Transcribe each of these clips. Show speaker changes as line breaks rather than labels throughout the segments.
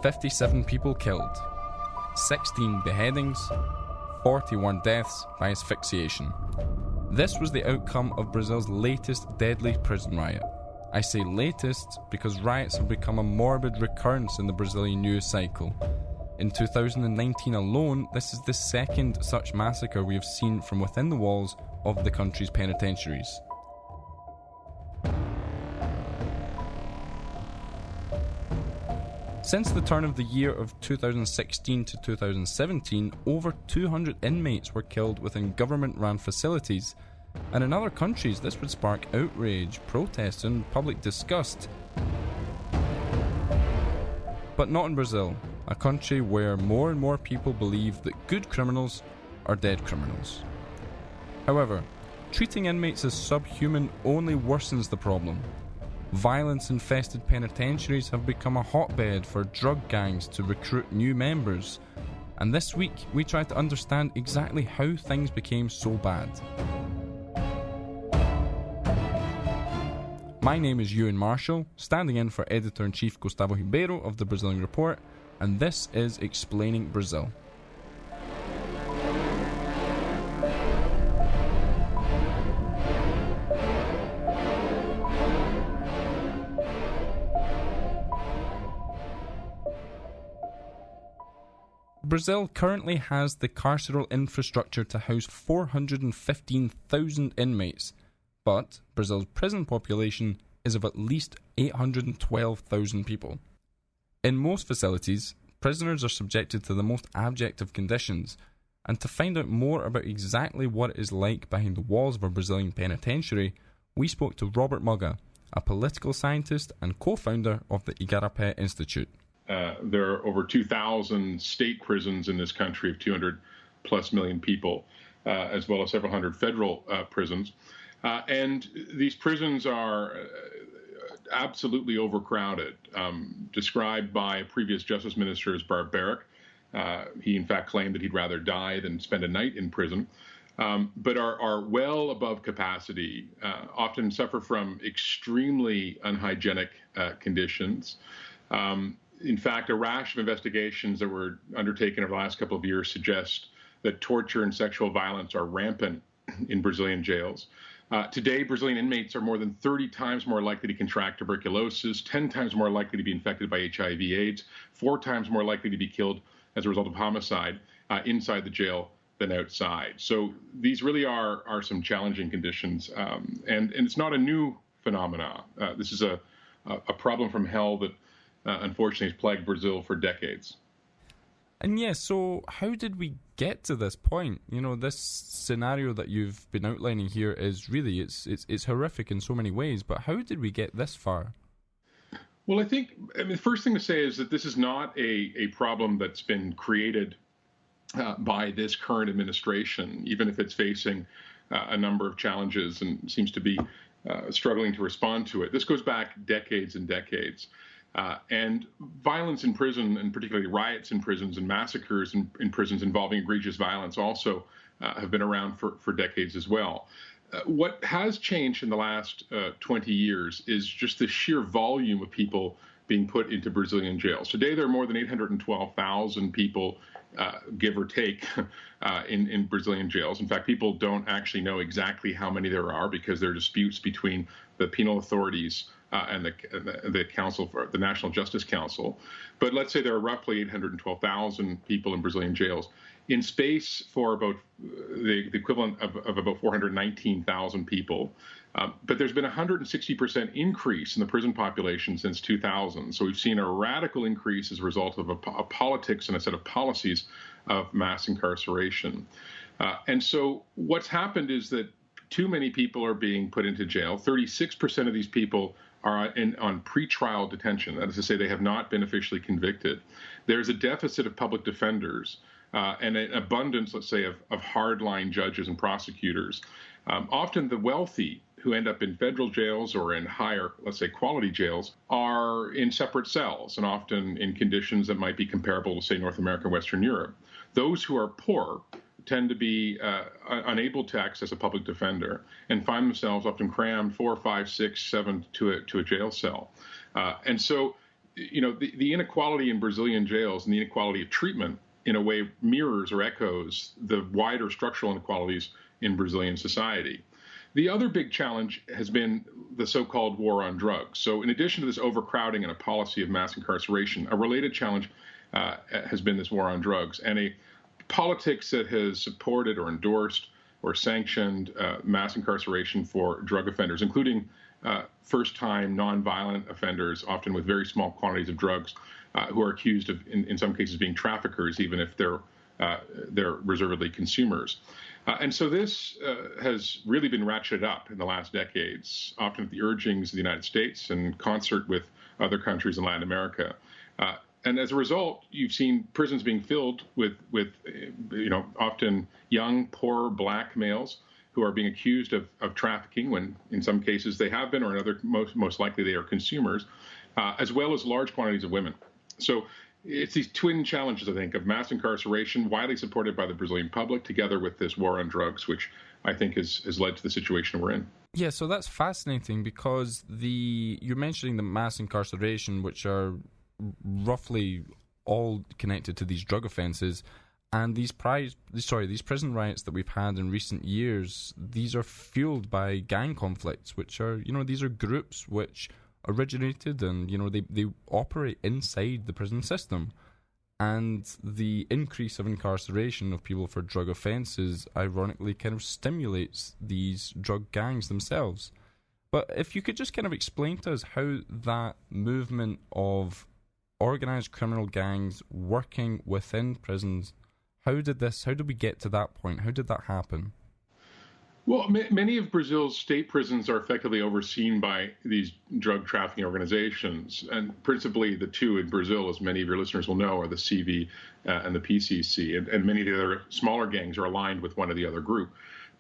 57 people killed, 16 beheadings, 41 deaths by asphyxiation. This was the outcome of Brazil's latest deadly prison riot. I say latest because riots have become a morbid recurrence in the Brazilian news cycle. In 2019 alone, this is the second such massacre we have seen from within the walls of the country's penitentiaries. Since the turn of the year of 2016 to 2017, over 200 inmates were killed within government-run facilities, and in other countries this would spark outrage, protests and public disgust. But not in Brazil, a country where more and more people believe that good criminals are dead criminals. However, treating inmates as subhuman only worsens the problem. Violence-infested penitentiaries have become a hotbed for drug gangs to recruit new members, and this week we try to understand exactly how things became so bad. My name is Ewan Marshall, standing in for Editor-in-Chief Gustavo Ribeiro of the Brazilian Report, and this is Explaining Brazil. Brazil currently has the carceral infrastructure to house 415,000 inmates, but Brazil's prison population is of at least 812,000 people. In most facilities, prisoners are subjected to the most abject of conditions, and to find out more about exactly what it is like behind the walls of a Brazilian penitentiary, we spoke to Robert Mugga, a political scientist and co-founder of the Igarapé Institute.
There are over 2,000 state prisons in this country of 200 plus million people, as well as several hundred federal prisons. And these prisons are absolutely overcrowded, described by a previous justice minister as barbaric. He, in fact, claimed that he'd rather die than spend a night in prison, but are well above capacity, often suffer from extremely unhygienic conditions. In fact, a rash of investigations that were undertaken over the last couple of years suggest that torture and sexual violence are rampant in Brazilian jails. Today, Brazilian inmates are more than 30 times more likely to contract tuberculosis, 10 times more likely to be infected by HIV/AIDS, 4 times more likely to be killed as a result of homicide inside the jail than outside. So these really are some challenging conditions, and it's not a new phenomenon. This is a problem from hell that unfortunately has plagued Brazil for decades.
And yes, so how did we get to this point? You know, this scenario that you've been outlining here is really, it's horrific in so many ways, but how did we get this far?
Well, I mean, the first thing to say is that this is not a problem that's been created by this current administration, even if it's facing a number of challenges and seems to be struggling to respond to it. This goes back decades and decades. And violence in prison, and particularly riots in prisons and massacres in prisons involving egregious violence, also have been around for decades as well. What has changed in the last 20 years is just the sheer volume of people being put into Brazilian jails. Today, there are more than 812,000 people, give or take, in Brazilian jails. In fact, people don't actually know exactly how many there are because there are disputes between the penal authorities and the Council for the National Justice Council. But let's say there are roughly 812,000 people in Brazilian jails. In space for about the equivalent of about 419,000 people. But there's been a 160% increase in the prison population since 2000. So we've seen a radical increase as a result of a politics and a set of policies of mass incarceration. And so what's happened is that too many people are being put into jail. 36% of these people are on pretrial detention. That is to say, they have not been officially convicted. There's a deficit of public defenders and an abundance, let's say, of hardline judges and prosecutors. Often the wealthy who end up in federal jails or in higher, let's say, quality jails are in separate cells and often in conditions that might be comparable to, say, North America, Western Europe. Those who are poor tend to be unable to access a public defender and find themselves often crammed 4, 5, 6, 7 to a jail cell. And so the inequality in Brazilian jails and the inequality of treatment in a way mirrors or echoes the wider structural inequalities in Brazilian society. The other big challenge has been the so-called war on drugs. So in addition to this overcrowding and a policy of mass incarceration, a related challenge has been this war on drugs and a politics that has supported or endorsed or sanctioned mass incarceration for drug offenders, including first-time nonviolent offenders, often with very small quantities of drugs, who are accused of, in some cases, being traffickers, even if they're reservedly consumers. And so this has really been ratcheted up in the last decades, often at the urgings of the United States in concert with other countries in Latin America. And as a result, you've seen prisons being filled with often young, poor black males who are being accused of trafficking when in some cases they have been, or in other, most likely they are consumers, as well as large quantities of women. So it's these twin challenges, I think, of mass incarceration, widely supported by the Brazilian public, together with this war on drugs, which I think has led to the situation we're in.
Yeah, so that's fascinating because you're mentioning the mass incarceration, which are roughly all connected to these drug offences, and these prison riots that we've had in recent years, these are fueled by gang conflicts, which are, these are groups which originated and, they operate inside the prison system. And the increase of incarceration of people for drug offences, ironically, kind of stimulates these drug gangs themselves. But if you could just kind of explain to us how that movement of organised criminal gangs working within prisons, how did we get to that point? How did that happen?
Well, many of Brazil's state prisons are effectively overseen by these drug trafficking organizations, and principally the two in Brazil, as many of your listeners will know, are the CV and the PCC, and many of the other smaller gangs are aligned with one or the other group.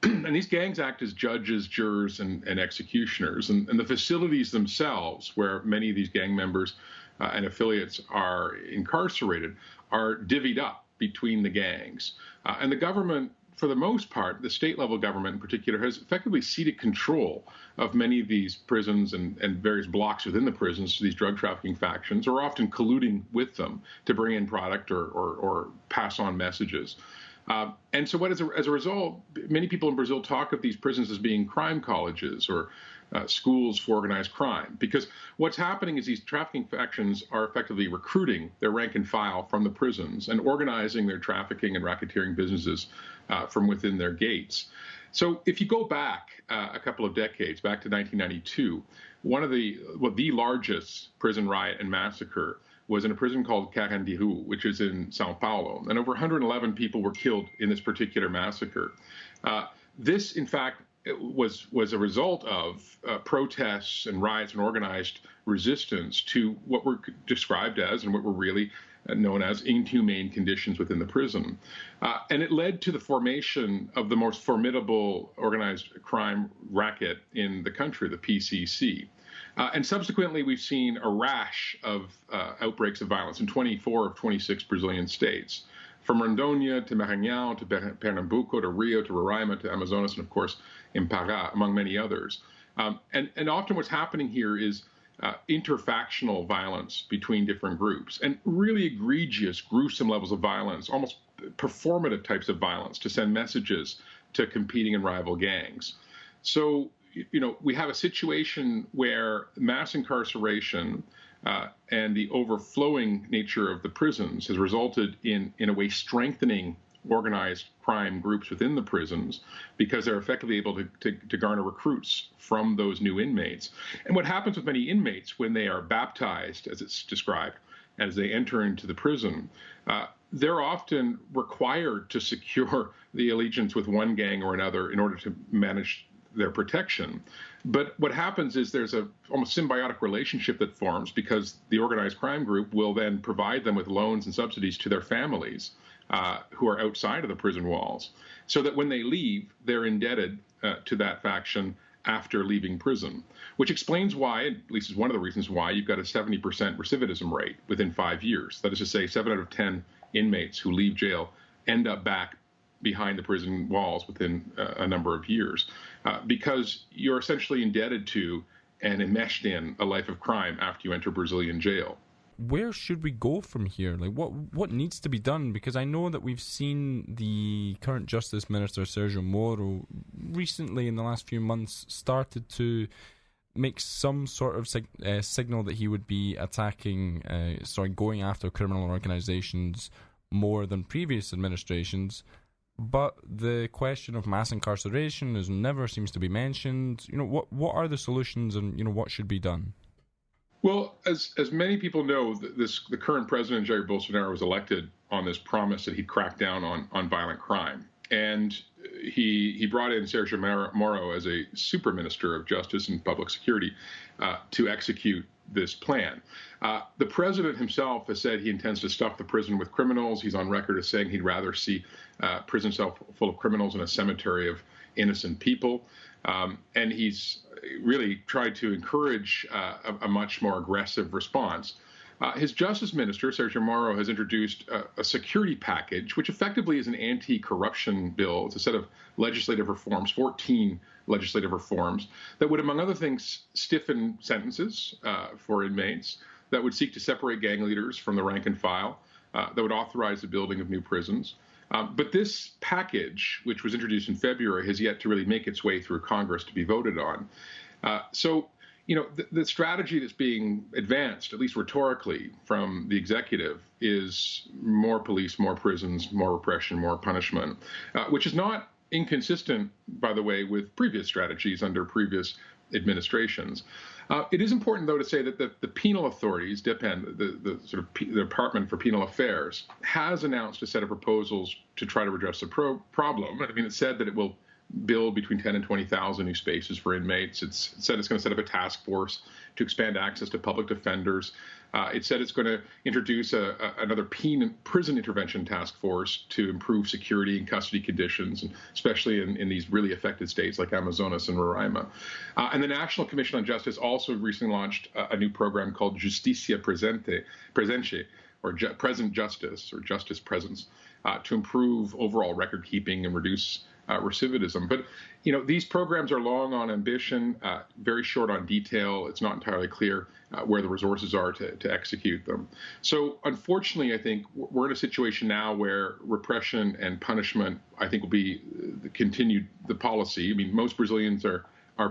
And these gangs act as judges, jurors, and executioners, and the facilities themselves, where many of these gang members and affiliates are incarcerated, are divvied up between the gangs. And the government, for the most part, the state-level government in particular, has effectively ceded control of many of these prisons and various blocks within the prisons to these drug trafficking factions, or often colluding with them to bring in product or pass on messages. And so as a result, many people in Brazil talk of these prisons as being crime colleges or schools for organized crime, because what's happening is these trafficking factions are effectively recruiting their rank and file from the prisons and organizing their trafficking and racketeering businesses from within their gates. So if you go back a couple of decades, back to 1992, the largest prison riot and massacre was in a prison called Carandiru, which is in Sao Paulo, and over 111 people were killed in this particular massacre. This, in fact, was a result of protests and riots and organized resistance to what were described as, and what were really known as, inhumane conditions within the prison. And it led to the formation of the most formidable organized crime racket in the country, the PCC. And subsequently, we've seen a rash of outbreaks of violence in 24 of 26 Brazilian states, from Rondônia to Maranhão to Pernambuco to Rio to Roraima to Amazonas, and of course in Pará, among many others. And often what's happening here is interfactional violence between different groups, and really egregious, gruesome levels of violence, almost performative types of violence to send messages to competing and rival gangs. So, we have a situation where mass incarceration and the overflowing nature of the prisons has resulted in a way, strengthening organized crime groups within the prisons, because they're effectively able to garner recruits from those new inmates. And what happens with many inmates when they are baptized, as it's described, as they enter into the prison, they're often required to secure the allegiance with one gang or another in order to manage their protection. But what happens is there's a almost symbiotic relationship that forms, because the organized crime group will then provide them with loans and subsidies to their families who are outside of the prison walls, so that when they leave, they're indebted to that faction after leaving prison, which explains why, at least is one of the reasons why, you've got a 70% recidivism rate within 5 years. That is to say, 7 out of 10 inmates who leave jail end up back behind the prison walls within a number of years, because you're essentially indebted to and enmeshed in a life of crime after you enter Brazilian jail.
where should we go from here? Like, what needs to be done? Because I know that we've seen the current Justice Minister, Sergio Moro, recently in the last few months started to make some sort of signal that he would be going after criminal organizations more than previous administrations. But the question of mass incarceration never seems to be mentioned. What are the solutions, and what should be done?
Well, as many people know, the current president, Jair Bolsonaro, was elected on this promise that he'd crack down on violent crime. And he brought in Sergio Moro as a super minister of justice and public security to execute this plan. The president himself has said he intends to stuff the prison with criminals. He's on record as saying he'd rather see a prison cell full of criminals than a cemetery of innocent people. And he's really tried to encourage a much more aggressive response. His justice minister, Sergio Moro, has introduced a security package, which effectively is an anti-corruption bill. It's a set of legislative reforms, 14 legislative reforms, that would, among other things, stiffen sentences for inmates, that would seek to separate gang leaders from the rank and file, that would authorize the building of new prisons. But this package, which was introduced in February, has yet to really make its way through Congress to be voted on. So the strategy that's being advanced, at least rhetorically, from the executive is more police, more prisons, more repression, more punishment, which is not inconsistent, by the way, with previous strategies under previous administrations. It is important, though, to say that the penal authorities, the Department for Penal Affairs, has announced a set of proposals to try to redress the problem. I mean, it said that it will build between 10 and 20,000 new spaces for inmates. It said it's going to set up a task force to expand access to public defenders. It said it's going to introduce another prison intervention task force to improve security and custody conditions, and especially in these really affected states like Amazonas and Roraima. And the National Commission on Justice also recently launched a new program called Justicia Presente, or Present Justice, or Justice Presence, to improve overall record keeping and reduce recidivism. But, these programs are long on ambition, very short on detail. It's not entirely clear where the resources are to execute them. So, unfortunately, I think we're in a situation now where repression and punishment, I think, will be the policy. I mean, most Brazilians are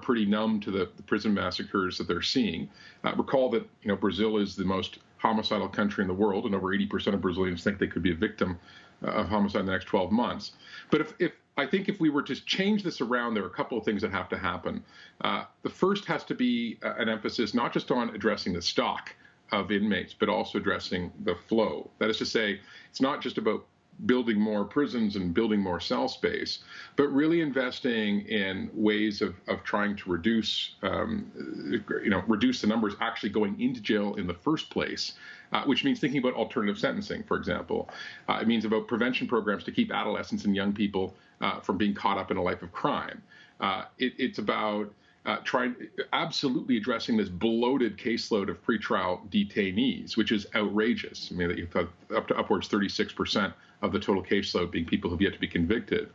pretty numb to the prison massacres that they're seeing. Recall that, Brazil is the most homicidal country in the world, and over 80% of Brazilians think they could be a victim of homicide in the next 12 months. But I think if we were to change this around, there are a couple of things that have to happen. The first has to be an emphasis not just on addressing the stock of inmates, but also addressing the flow. That is to say, it's not just about building more prisons and building more cell space, but really investing in ways of trying to reduce the numbers actually going into jail in the first place, which means thinking about alternative sentencing, for example. It means about prevention programs to keep adolescents and young people from being caught up in a life of crime. It's about absolutely addressing this bloated caseload of pretrial detainees, which is outrageous. I mean, that you've got up to upwards 36% of the total caseload being people who've yet to be convicted.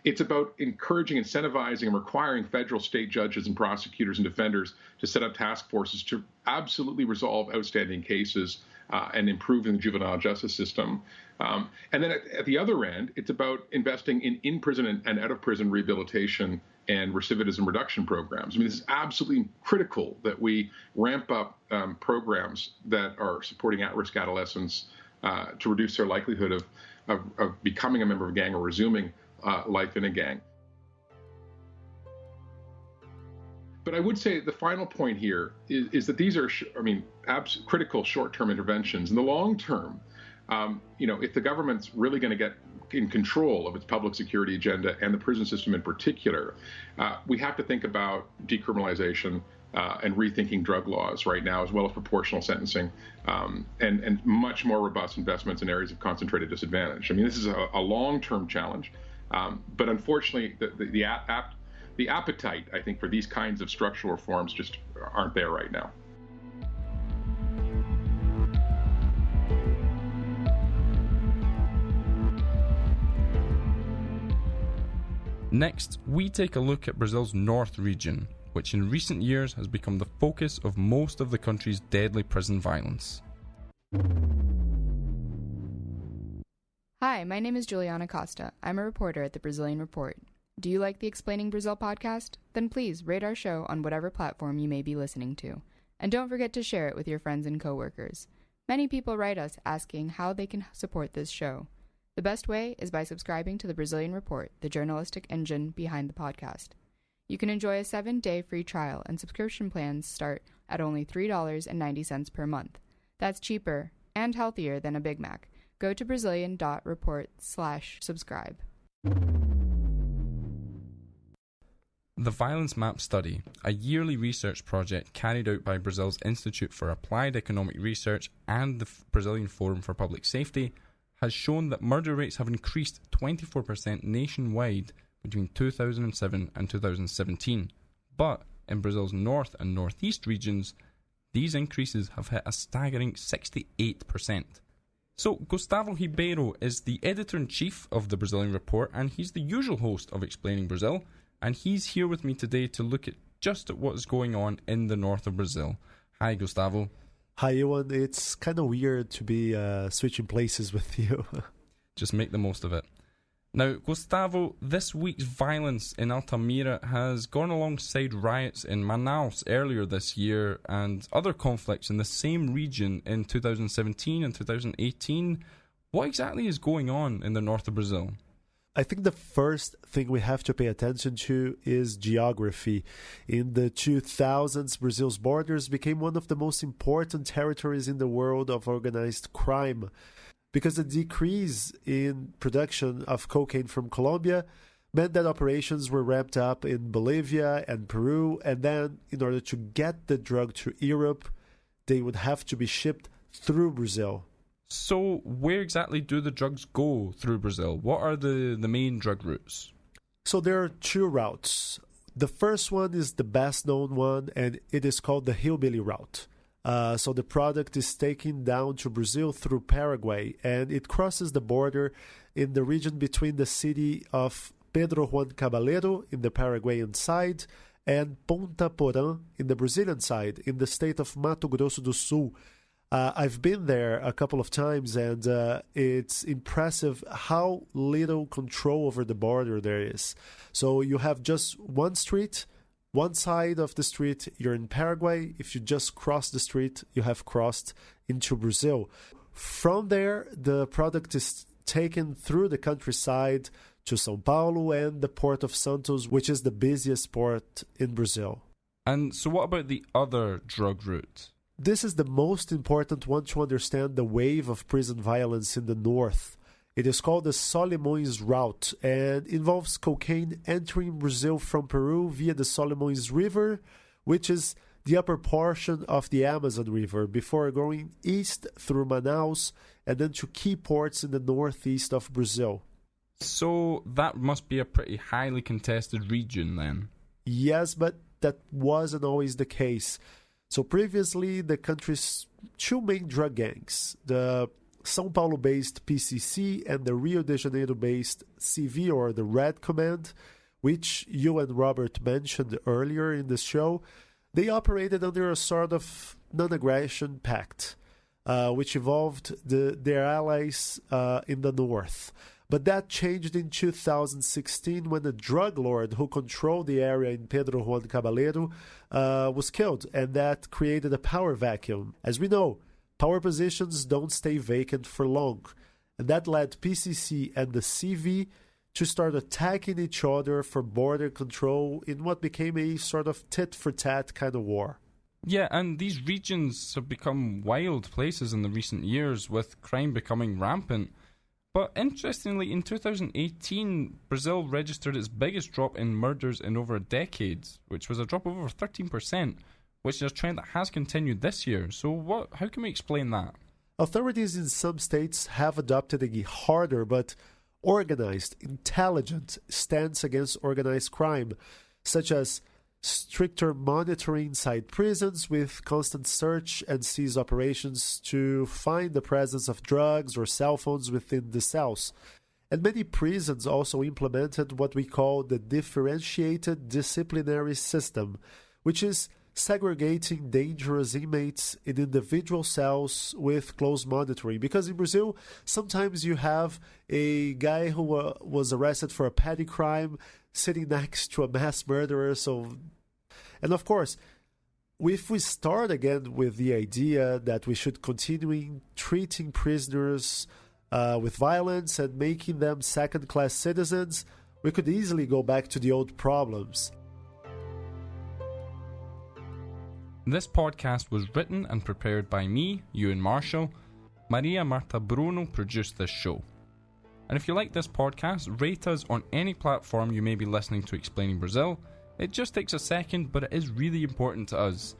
It's about encouraging, incentivizing, and requiring federal, state judges and prosecutors and defenders to set up task forces to absolutely resolve outstanding cases and improving the juvenile justice system. And then at the other end, it's about investing in in-prison and out-of-prison rehabilitation and recidivism reduction programs. I mean, this is absolutely critical that we ramp up programs that are supporting at-risk adolescents to reduce their likelihood of becoming a member of a gang or resuming life in a gang. But I would say the final point here is that these are, critical short-term interventions. In the long term, if the government's really going to get in control of its public security agenda and the prison system in particular, we have to think about decriminalization and rethinking drug laws right now, as well as proportional sentencing and much more robust investments in areas of concentrated disadvantage. I mean, this is a long-term challenge, but unfortunately, the appetite, I think, for these kinds of structural reforms just aren't there right now.
Next, we take a look at Brazil's North region, which in recent years has become the focus of most of the country's deadly prison violence.
Hi, my name is Juliana Costa. I'm a reporter at the Brazilian Report. Do you like the Explaining Brazil podcast? Then please rate our show on whatever platform you may be listening to. And don't forget to share it with your friends and coworkers. Many people write us asking how they can support this show. The best way is by subscribing to the Brazilian Report, the journalistic engine behind the podcast. You can enjoy a 7-day free trial, and subscription plans start at only $3.90 per month. That's cheaper and healthier than a Big Mac. Go to Brazilian.report/subscribe.
The Violence Map Study, a yearly research project carried out by Brazil's Institute for Applied Economic Research and the Brazilian Forum for Public Safety, has shown that murder rates have increased 24% nationwide between 2007 and 2017. But in Brazil's north and northeast regions, these increases have hit a staggering 68%. So, Gustavo Ribeiro is the editor-in-chief of the Brazilian Report, and he's the usual host of Explaining Brazil, and he's here with me today to look at what is going on in the north of Brazil. Hi, Gustavo.
Hi, Ewan. It's kind of weird to be switching places with you.
Just make the most of it. Now, Gustavo, this week's violence in Altamira has gone alongside riots in Manaus earlier this year and other conflicts in the same region in 2017 and 2018. What exactly is going on in the north of Brazil?
I think the first thing we have to pay attention to is geography. In the 2000s, Brazil's borders became one of the most important territories in the world of organized crime, because the decrease in production of cocaine from Colombia meant that operations were ramped up in Bolivia and Peru, and then in order to get the drug to Europe, they would have to be shipped through Brazil.
So where exactly do the drugs go through Brazil? What are the main drug routes?
So there are two routes. The first one is the best known one, and it is called the Hillbilly route. So the product is taken down to Brazil through Paraguay, and it crosses the border in the region between the city of Pedro Juan Caballero in the Paraguayan side and Ponta Porã in the Brazilian side, in the state of Mato Grosso do Sul. I've been there a couple of times, and it's impressive how little control over the border there is. So you have just one street. One side of the street, you're in Paraguay. If you just cross the street, you have crossed into Brazil. From there, the product is taken through the countryside to São Paulo and the port of Santos, which is the busiest port in Brazil.
And so what about the other drug route?
This is the most important one to understand the wave of prison violence in the north. It is called the Solimões route and involves cocaine entering Brazil from Peru via the Solimões River, which is the upper portion of the Amazon River, before going east through Manaus and then to key ports in the northeast of Brazil.
So that must be a pretty highly contested region then.
Yes, but that wasn't always the case. So previously, the country's two main drug gangs, the São Paulo-based PCC and the Rio de Janeiro-based CV, or the Red Command, which you and Robert mentioned earlier in the show, they operated under a sort of non-aggression pact, which involved their allies in the north. But that changed in 2016 when a drug lord who controlled the area in Pedro Juan Caballero was killed, and that created a power vacuum. As we know, power positions don't stay vacant for long, and that led PCC and the CV to start attacking each other for border control in what became a sort of tit-for-tat kind of war.
Yeah, and these regions have become wild places in the recent years, with crime becoming rampant. But interestingly, in 2018, Brazil registered its biggest drop in murders in over a decade, which was a drop of over 13%. Which is a trend that has continued this year. So how can we explain that?
Authorities in some states have adopted a harder but organized, intelligent stance against organized crime, such as stricter monitoring inside prisons with constant search and seize operations to find the presence of drugs or cell phones within the cells. And many prisons also implemented what we call the differentiated disciplinary system, which is segregating dangerous inmates in individual cells with close monitoring. Because in Brazil, sometimes you have a guy who was arrested for a petty crime sitting next to a mass murderer. And of course, if we start again with the idea that we should continue treating prisoners with violence and making them second-class citizens, we could easily go back to the old problems.
This podcast was written and prepared by me, Ewan Marshall. Maria Marta Bruno produced this show. And if you like this podcast, rate us on any platform you may be listening to Explaining Brazil. It just takes a second, but it is really important to us.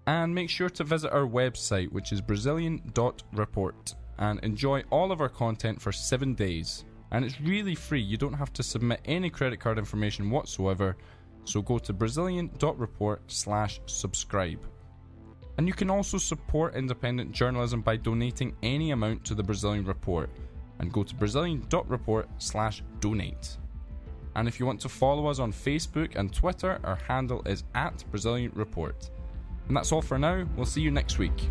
And make sure to visit our website, which is Brazilian.report, and enjoy all of our content for 7 days. And it's really free. You don't have to submit any credit card information whatsoever. So go to Brazilian.report/subscribe. And you can also support independent journalism by donating any amount to the Brazilian Report. And go to Brazilian.report/donate. And if you want to follow us on Facebook and Twitter, our handle is @Brazilian Report. And that's all for now. We'll see you next week.